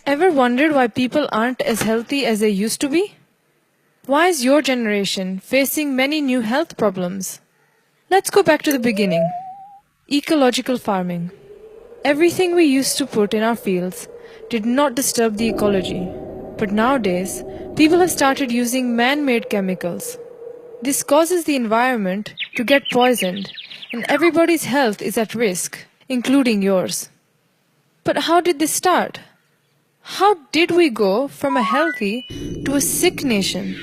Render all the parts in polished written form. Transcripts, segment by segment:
Ever wondered why people aren't as healthy as they used to be? Why is your generation facing many new health problems? Let's go back to the beginning. Ecological farming. Everything we used to put in our fields did not disturb the ecology. But nowadays, people have started using man-made chemicals. This causes the environment to get poisoned, and everybody's health is at risk, including yours. But how did this start? How did we go from a healthy to a sick nation?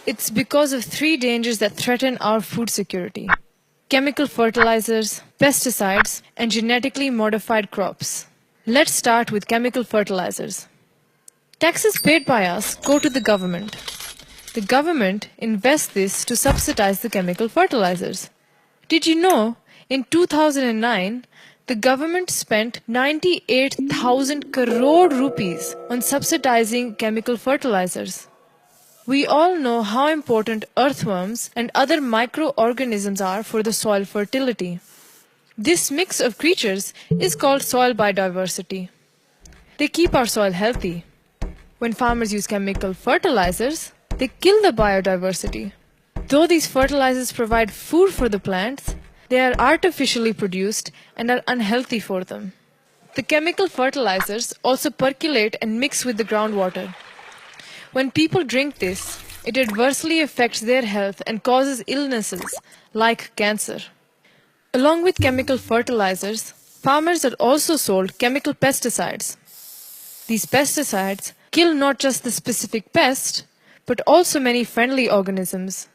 It's because of three dangers that threaten our food security: chemical fertilizers, pesticides, and genetically modified crops. Let's start with chemical fertilizers. Taxes paid by us go to the government. The government invests this to subsidize the chemical fertilizers. Did you know, in 2009, the government spent 98,000 crore rupees on subsidizing chemical fertilizers. We all know how important earthworms and other microorganisms are for the soil fertility. This mix of creatures is called soil biodiversity. They keep our soil healthy. When farmers use chemical fertilizers, they kill the biodiversity. Though these fertilizers provide food for the plants, they are artificially produced and are unhealthy for them. The chemical fertilizers also percolate and mix with the groundwater. When people drink this, it adversely affects their health and causes illnesses like cancer. Along with chemical fertilizers, farmers are also sold chemical pesticides. These pesticides kill not just the specific pest, but also many friendly organisms.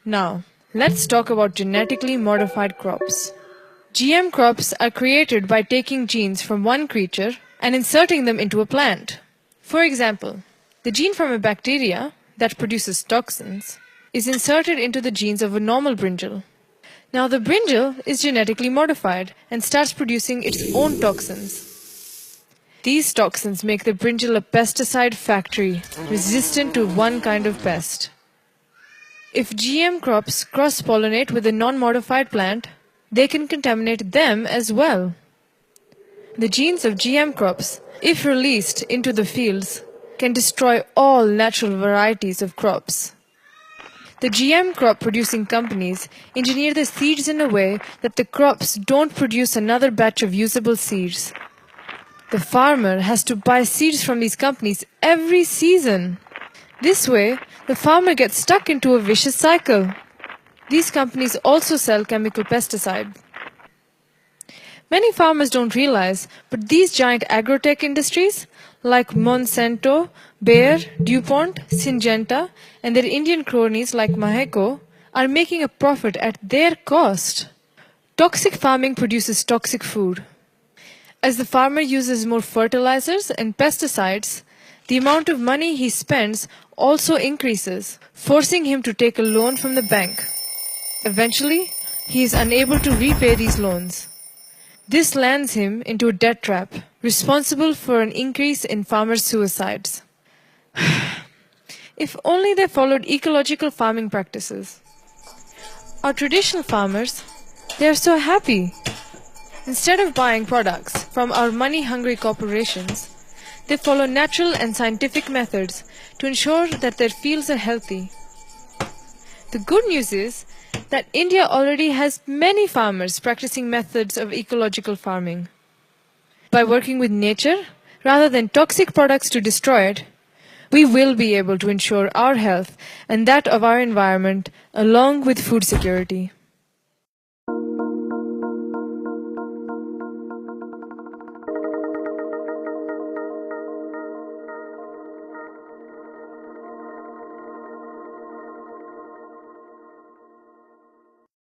Now, let's talk about genetically modified crops. GM crops are created by taking genes from one creature and inserting them into a plant. For example, the gene from a bacteria that produces toxins is inserted into the genes of a normal brinjal. Now the brinjal is genetically modified and starts producing its own toxins. These toxins make the brinjal a pesticide factory, resistant to one kind of pest. If GM crops cross-pollinate with a non-modified plant, they can contaminate them as well. The genes of GM crops, if released into the fields, can destroy all natural varieties of crops. The GM crop producing companies engineer the seeds in a way that the crops don't produce another batch of usable seeds. The farmer has to buy seeds from these companies every season. This way, the farmer gets stuck into a vicious cycle. These companies also sell chemical pesticides. Many farmers don't realize, but these giant agrotech industries, like Monsanto, Bayer, DuPont, Syngenta, and their Indian cronies like Maheko, are making a profit at their cost. Toxic farming produces toxic food. As the farmer uses more fertilizers and pesticides, the amount of money he spends also increases, forcing him to take a loan from the bank. Eventually, he is unable to repay these loans. This lands him into a debt trap, responsible for an increase in farmers' suicides. If only they followed ecological farming practices. Our traditional farmers, they are so happy. Instead of buying products from our money-hungry corporations, they follow natural and scientific methods to ensure that their fields are healthy. The good news is that India already has many farmers practicing methods of ecological farming. By working with nature, rather than toxic products to destroy it, we will be able to ensure our health and that of our environment along with food security.